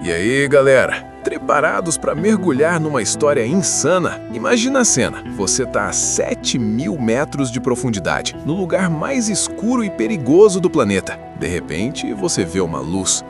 E aí, galera? Preparados para mergulhar numa história insana? Imagina a cena. Você tá a 7.000 metros de profundidade, no lugar mais escuro e perigoso do planeta. De repente, você vê uma luz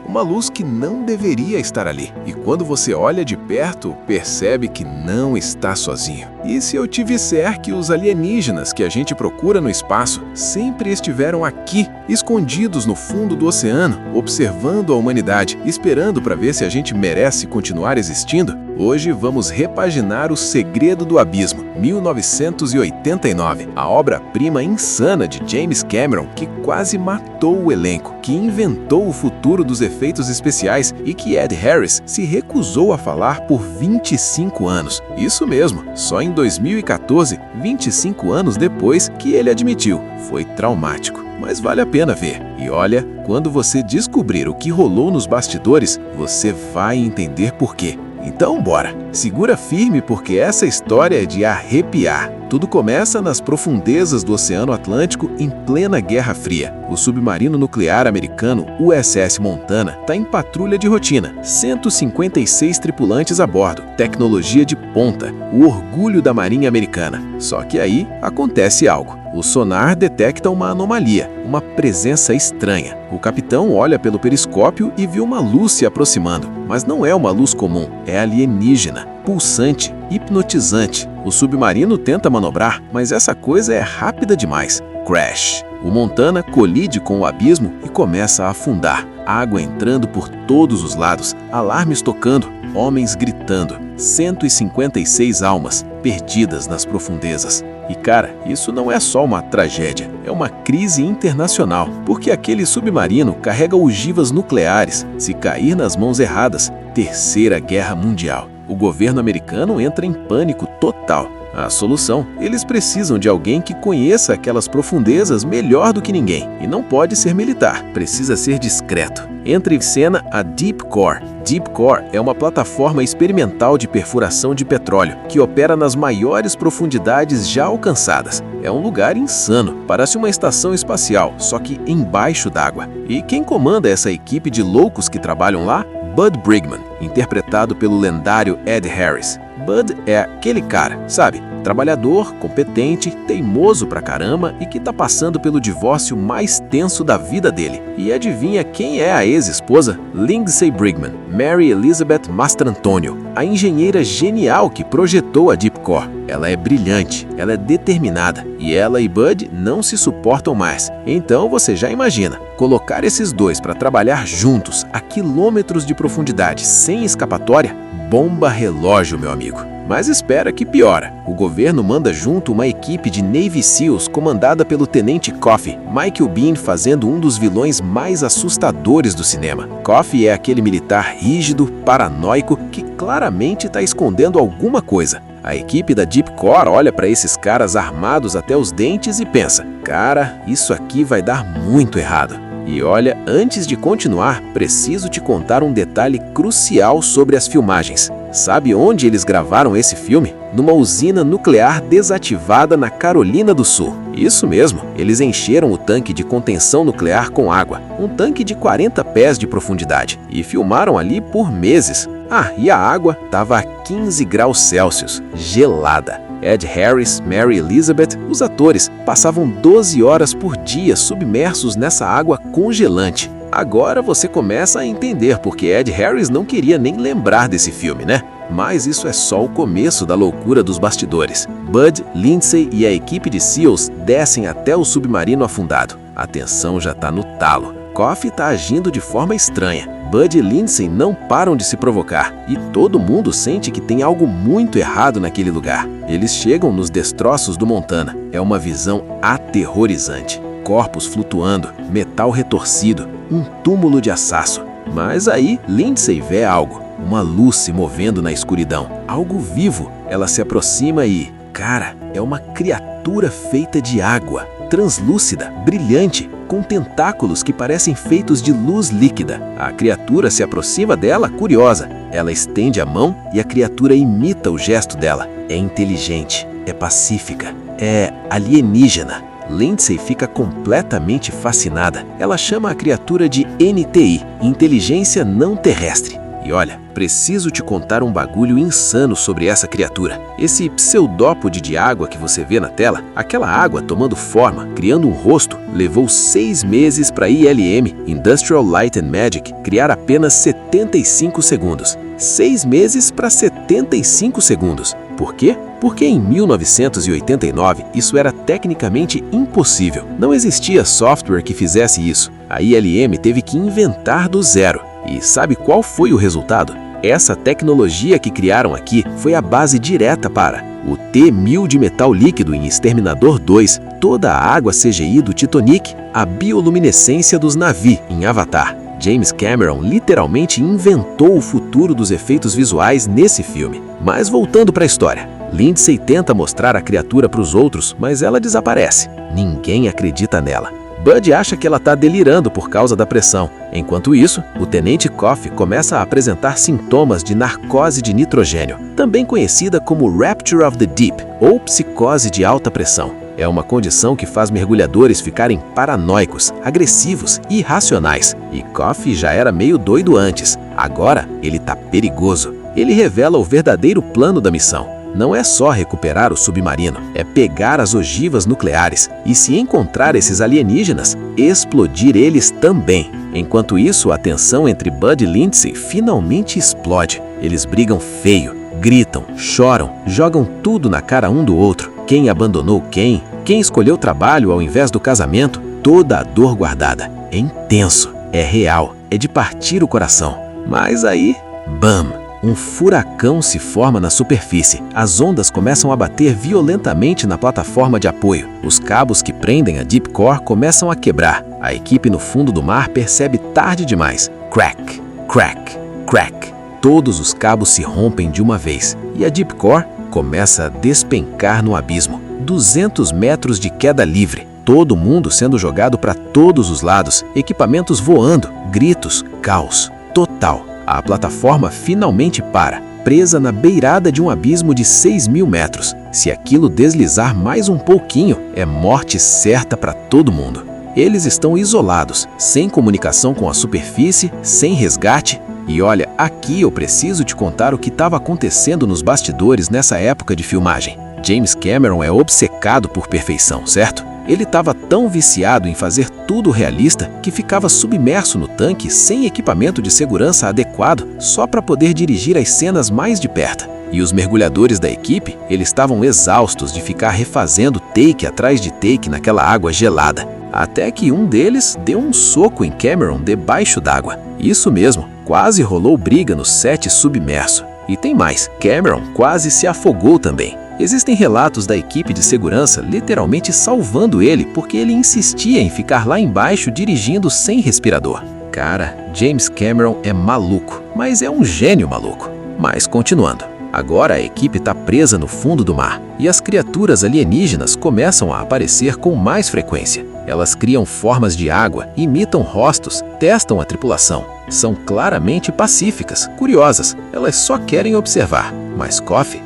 que não deveria estar ali. E quando você olha de perto, percebe que não está sozinho. E se eu te disser que os alienígenas que a gente procura no espaço sempre estiveram aqui, escondidos no fundo do oceano, observando a humanidade, esperando para ver se a gente merece continuar existindo? Hoje vamos repaginar O Segredo do Abismo, 1989, a obra-prima insana de James Cameron que quase matou o elenco, que inventou o futuro dos efeitos especiais e que Ed Harris se recusou a falar por 25 anos. Isso mesmo, só em 2014, 25 anos depois, que ele admitiu, foi traumático. Mas vale a pena ver. E olha, quando você descobrir o que rolou nos bastidores, você vai entender por quê. Então bora, segura firme porque essa história é de arrepiar. Tudo começa nas profundezas do Oceano Atlântico em plena Guerra Fria. O submarino nuclear americano USS Montana está em patrulha de rotina. 156 tripulantes a bordo, tecnologia de ponta, o orgulho da Marinha Americana. Só que aí acontece algo. O sonar detecta uma anomalia, uma presença estranha. O capitão olha pelo periscópio e vê uma luz se aproximando, mas não é uma luz comum, é alienígena, pulsante, hipnotizante. O submarino tenta manobrar, mas essa coisa é rápida demais. Crash! O Montana colide com o abismo e começa a afundar. Água entrando por todos os lados, alarmes tocando, homens gritando. 156 almas perdidas nas profundezas. E cara, isso não é só uma tragédia, é uma crise internacional, porque aquele submarino carrega ogivas nucleares. Se cair nas mãos erradas, Terceira Guerra Mundial. O governo americano entra em pânico total. A solução? Eles precisam de alguém que conheça aquelas profundezas melhor do que ninguém. E não pode ser militar, precisa ser discreto. Entra em cena a Deep Core. Deep Core é uma plataforma experimental de perfuração de petróleo que opera nas maiores profundidades já alcançadas. É um lugar insano, parece uma estação espacial, só que embaixo d'água. E quem comanda essa equipe de loucos que trabalham lá? Bud Brigman, interpretado pelo lendário Ed Harris. Bud é aquele cara, sabe? Trabalhador, competente, teimoso pra caramba e que tá passando pelo divórcio mais tenso da vida dele. E adivinha quem é a ex-esposa? Lindsay Brigman, Mary Elizabeth Mastrantonio, a engenheira genial que projetou a Deep Core. Ela é brilhante, ela é determinada e ela e Bud não se suportam mais. Então você já imagina, colocar esses dois para trabalhar juntos a quilômetros de profundidade sem escapatória? Bomba relógio, meu amigo. Mas espera que piora. O governo manda junto uma equipe de Navy SEALs comandada pelo Tenente Coffee, Michael Biehn fazendo um dos vilões mais assustadores do cinema. Coffee é aquele militar rígido, paranoico, que claramente está escondendo alguma coisa. A equipe da Deep Core olha para esses caras armados até os dentes e pensa: cara, isso aqui vai dar muito errado. E olha, antes de continuar, preciso te contar um detalhe crucial sobre as filmagens. Sabe onde eles gravaram esse filme? Numa usina nuclear desativada na Carolina do Sul. Isso mesmo, eles encheram o tanque de contenção nuclear com água, um tanque de 40 pés de profundidade, e filmaram ali por meses. Ah, e a água estava a 15 graus Celsius, gelada. Ed Harris, Mary Elizabeth, os atores, passavam 12 horas por dia submersos nessa água congelante. Agora você começa a entender porque Ed Harris não queria nem lembrar desse filme, né? Mas isso é só o começo da loucura dos bastidores. Bud, Lindsay e a equipe de SEALs descem até o submarino afundado. A tensão já tá no talo. Coffee tá agindo de forma estranha. Bud e Lindsay não param de se provocar e todo mundo sente que tem algo muito errado naquele lugar. Eles chegam nos destroços do Montana. É uma visão aterrorizante. Corpos flutuando, metal retorcido, um túmulo de assasso. Mas aí Lindsay vê algo, uma luz se movendo na escuridão. Algo vivo. Ela se aproxima e, cara, é uma criatura feita de água, translúcida, brilhante, com tentáculos que parecem feitos de luz líquida. A criatura se aproxima dela, curiosa. Ela estende a mão e a criatura imita o gesto dela. É inteligente, é pacífica, é alienígena. Lindsay fica completamente fascinada. Ela chama a criatura de NTI, Inteligência Não Terrestre. E olha, preciso te contar um bagulho insano sobre essa criatura. Esse pseudópode de água que você vê na tela, aquela água tomando forma, criando um rosto, levou 6 meses para a ILM, Industrial Light and Magic, criar apenas 75 segundos. 6 meses para 75 segundos. Por quê? Porque em 1989 isso era tecnicamente impossível. Não existia software que fizesse isso. A ILM teve que inventar do zero. E sabe qual foi o resultado? Essa tecnologia que criaram aqui foi a base direta para o T-1000 de metal líquido em Exterminador 2, toda a água CGI do Titanic, a bioluminescência dos Na'vi em Avatar. James Cameron literalmente inventou o futuro dos efeitos visuais nesse filme. Mas voltando para a história, Lindsay tenta mostrar a criatura para os outros, mas ela desaparece. Ninguém acredita nela. Bud acha que ela está delirando por causa da pressão. Enquanto isso, o Tenente Coffee começa a apresentar sintomas de narcose de nitrogênio, também conhecida como Rapture of the Deep, ou psicose de alta pressão. É uma condição que faz mergulhadores ficarem paranoicos, agressivos e irracionais. E Coffee já era meio doido antes. Agora, ele está perigoso. Ele revela o verdadeiro plano da missão. Não é só recuperar o submarino, é pegar as ogivas nucleares e, se encontrar esses alienígenas, explodir eles também. Enquanto isso, a tensão entre Bud e Lindsay finalmente explode. Eles brigam feio, gritam, choram, jogam tudo na cara um do outro. Quem abandonou quem escolheu trabalho ao invés do casamento, toda a dor guardada. É intenso, é real, é de partir o coração. Mas aí, bam! Um furacão se forma na superfície. As ondas começam a bater violentamente na plataforma de apoio. Os cabos que prendem a Deep Core começam a quebrar. A equipe no fundo do mar percebe tarde demais. Crack, crack, crack. Todos os cabos se rompem de uma vez. E a Deep Core começa a despencar no abismo. 200 metros de queda livre. Todo mundo sendo jogado para todos os lados. Equipamentos voando. Gritos. Caos. Total. A plataforma finalmente para, presa na beirada de um abismo de 6.000 metros. Se aquilo deslizar mais um pouquinho, é morte certa para todo mundo. Eles estão isolados, sem comunicação com a superfície, sem resgate. E olha, aqui eu preciso te contar o que estava acontecendo nos bastidores nessa época de filmagem. James Cameron é obcecado por perfeição, certo? Ele estava tão viciado em fazer tudo realista que ficava submerso no tanque sem equipamento de segurança adequado só para poder dirigir as cenas mais de perto. E os mergulhadores da equipe, eles estavam exaustos de ficar refazendo take atrás de take naquela água gelada. Até que um deles deu um soco em Cameron debaixo d'água. Isso mesmo, quase rolou briga no set submerso. E tem mais, Cameron quase se afogou também. Existem relatos da equipe de segurança literalmente salvando ele porque ele insistia em ficar lá embaixo dirigindo sem respirador. Cara, James Cameron é maluco, mas é um gênio maluco. Mas continuando. Agora a equipe está presa no fundo do mar e as criaturas alienígenas começam a aparecer com mais frequência. Elas criam formas de água, imitam rostos, testam a tripulação. São claramente pacíficas, curiosas, elas só querem observar. Mas Coffee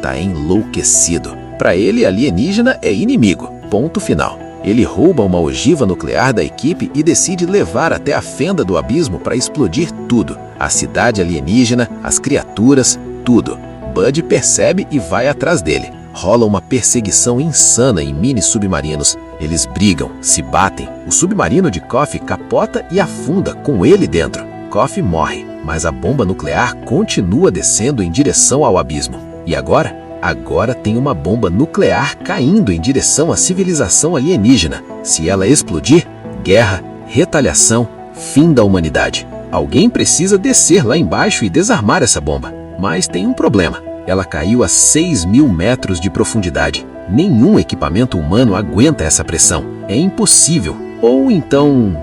tá enlouquecido. Para ele, alienígena é inimigo. Ponto final. Ele rouba uma ogiva nuclear da equipe e decide levar até a fenda do abismo para explodir tudo. A cidade alienígena, as criaturas, tudo. Bud percebe e vai atrás dele. Rola uma perseguição insana em mini-submarinos. Eles brigam, se batem. O submarino de Coffee capota e afunda com ele dentro. Coffee morre, mas a bomba nuclear continua descendo em direção ao abismo. E agora? Agora tem uma bomba nuclear caindo em direção à civilização alienígena. Se ela explodir, guerra, retaliação, fim da humanidade. Alguém precisa descer lá embaixo e desarmar essa bomba. Mas tem um problema. Ela caiu a 6.000 metros de profundidade. Nenhum equipamento humano aguenta essa pressão. É impossível. Ou então...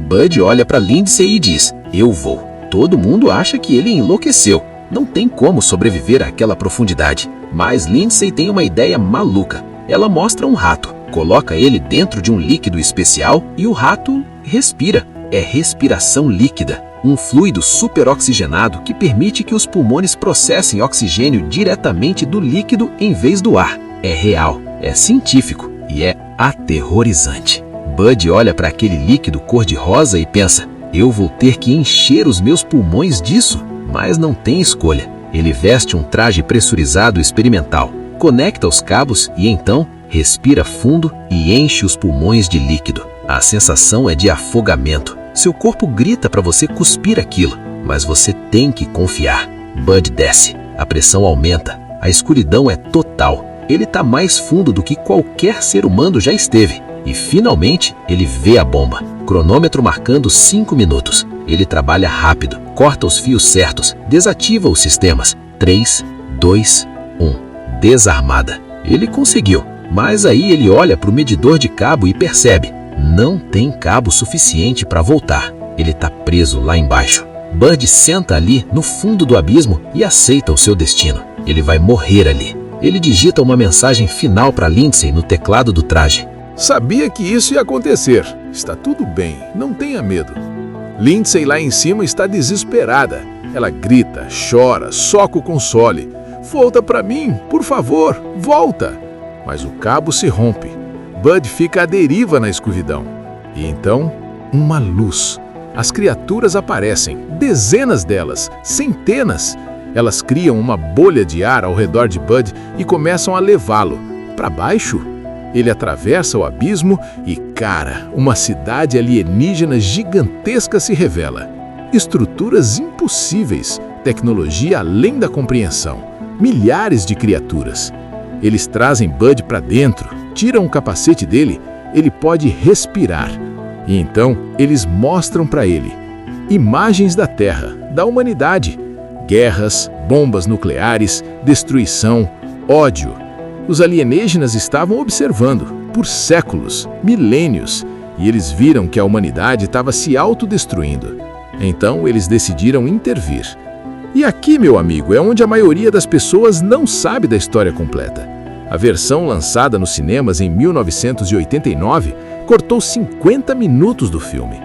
Bud olha para Lindsay e diz, eu vou. Todo mundo acha que ele enlouqueceu. Não tem como sobreviver àquela profundidade. Mas Lindsay tem uma ideia maluca. Ela mostra um rato, coloca ele dentro de um líquido especial e o rato respira. É respiração líquida, um fluido superoxigenado que permite que os pulmões processem oxigênio diretamente do líquido em vez do ar. É real, é científico e é aterrorizante. Bud olha para aquele líquido cor-de-rosa e pensa, Eu vou ter que encher os meus pulmões disso, mas não tem escolha. Ele veste um traje pressurizado experimental, conecta os cabos e então respira fundo e enche os pulmões de líquido. A sensação é de afogamento. Seu corpo grita para você cuspir aquilo, mas você tem que confiar. Bud desce, a pressão aumenta, a escuridão é total. Ele está mais fundo do que qualquer ser humano já esteve. E finalmente ele vê a bomba. Cronômetro marcando 5 minutos. Ele trabalha rápido, corta os fios certos, desativa os sistemas. 3, 2, 1. Desarmada. Ele conseguiu, mas aí ele olha para o medidor de cabo e percebe: não tem cabo suficiente para voltar. Ele está preso lá embaixo. Bud senta ali no fundo do abismo e aceita o seu destino. Ele vai morrer ali. Ele digita uma mensagem final para Lindsay no teclado do traje. Sabia que isso ia acontecer. Está tudo bem, não tenha medo. Lindsay lá em cima está desesperada. Ela grita, chora, soca o console. Volta para mim, por favor, volta. Mas o cabo se rompe. Bud fica à deriva na escuridão. E então, uma luz. As criaturas aparecem, dezenas delas, centenas. Elas criam uma bolha de ar ao redor de Bud e começam a levá-lo. Para baixo? Ele atravessa o abismo e, cara, uma cidade alienígena gigantesca se revela. Estruturas impossíveis, tecnologia além da compreensão, milhares de criaturas. Eles trazem Bud para dentro, tiram o capacete dele, ele pode respirar. E então eles mostram para ele imagens da Terra, da humanidade, guerras, bombas nucleares, destruição, ódio. Os alienígenas estavam observando por séculos, milênios, e eles viram que a humanidade estava se autodestruindo. Então eles decidiram intervir. E aqui, meu amigo, é onde a maioria das pessoas não sabe da história completa. A versão lançada nos cinemas em 1989 cortou 50 minutos do filme.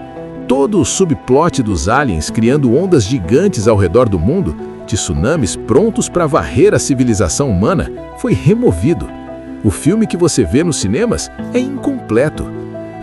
Todo o subplot dos aliens criando ondas gigantes ao redor do mundo, tsunamis prontos para varrer a civilização humana, foi removido. O filme que você vê nos cinemas é incompleto.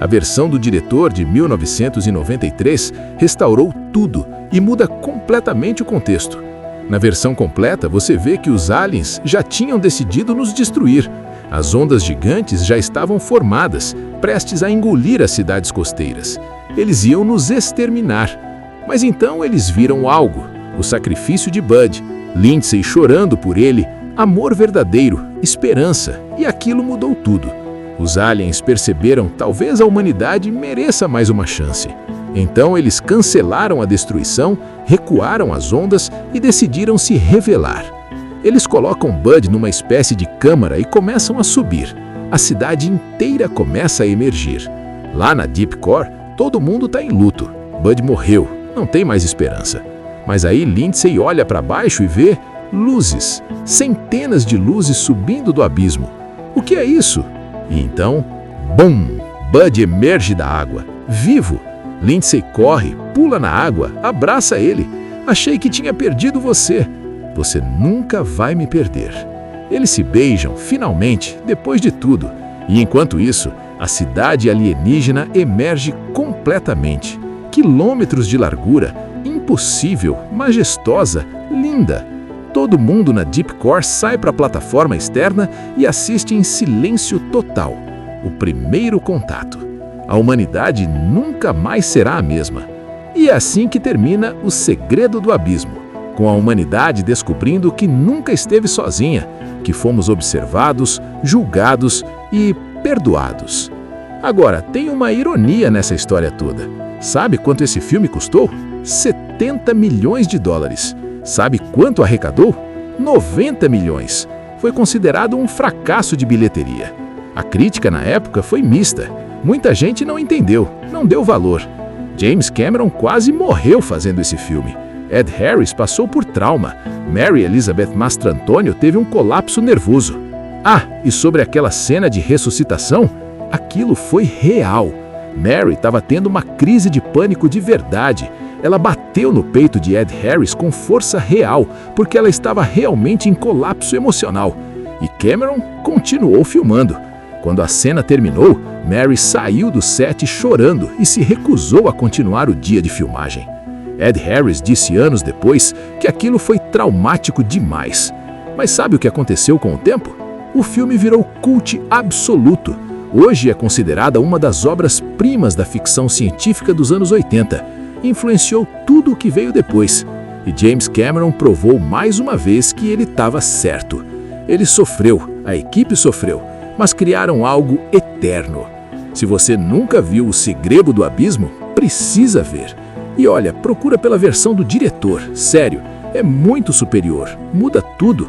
A versão do diretor de 1993 restaurou tudo e muda completamente o contexto. Na versão completa, você vê que os aliens já tinham decidido nos destruir. As ondas gigantes já estavam formadas, prestes a engolir as cidades costeiras. Eles iam nos exterminar. Mas então eles viram algo: o sacrifício de Bud, Lindsay chorando por ele, amor verdadeiro, esperança, e aquilo mudou tudo. Os aliens perceberam talvez a humanidade mereça mais uma chance. Então eles cancelaram a destruição, recuaram as ondas e decidiram se revelar. Eles colocam Bud numa espécie de câmara e começam a subir. A cidade inteira começa a emergir. Lá na Deep Core, todo mundo está em luto. Bud morreu, não tem mais esperança. Mas aí Lindsay olha para baixo e vê luzes, centenas de luzes subindo do abismo. O que é isso? E então, bum! Bud emerge da água, vivo. Lindsay corre, pula na água, abraça ele. Achei que tinha perdido você. Você nunca vai me perder. Eles se beijam, finalmente, depois de tudo. E enquanto isso, a cidade alienígena emerge completamente. Quilômetros de largura, impossível, majestosa, linda. Todo mundo na Deep Core sai para a plataforma externa e assiste em silêncio total. O primeiro contato. A humanidade nunca mais será a mesma. E é assim que termina O Segredo do Abismo, com a humanidade descobrindo que nunca esteve sozinha, que fomos observados, julgados e perdoados. Agora, tem uma ironia nessa história toda. Sabe quanto esse filme custou? 70 milhões de dólares. Sabe quanto arrecadou? 90 milhões. Foi considerado um fracasso de bilheteria. A crítica na época foi mista. Muita gente não entendeu, não deu valor. James Cameron quase morreu fazendo esse filme. Ed Harris passou por trauma. Mary Elizabeth Mastrantonio teve um colapso nervoso. Ah, e sobre aquela cena de ressuscitação? Aquilo foi real. Mary estava tendo uma crise de pânico de verdade. Ela bateu no peito de Ed Harris com força real, porque ela estava realmente em colapso emocional. E Cameron continuou filmando. Quando a cena terminou, Mary saiu do set chorando e se recusou a continuar o dia de filmagem. Ed Harris disse anos depois que aquilo foi traumático demais. Mas sabe o que aconteceu com o tempo? O filme virou cult absoluto. Hoje é considerada uma das obras-primas da ficção científica dos anos 80. Influenciou tudo o que veio depois. E James Cameron provou mais uma vez que ele estava certo. Ele sofreu, a equipe sofreu, mas criaram algo eterno. Se você nunca viu O Segredo do Abismo, precisa ver. E olha, procura pela versão do diretor, sério, é muito superior, muda tudo.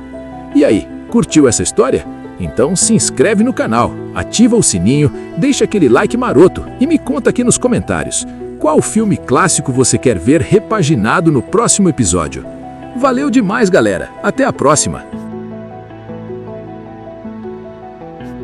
E aí, curtiu essa história? Então se inscreve no canal, ativa o sininho, deixa aquele like maroto e me conta aqui nos comentários qual filme clássico você quer ver repaginado no próximo episódio. Valeu demais, galera! Até a próxima!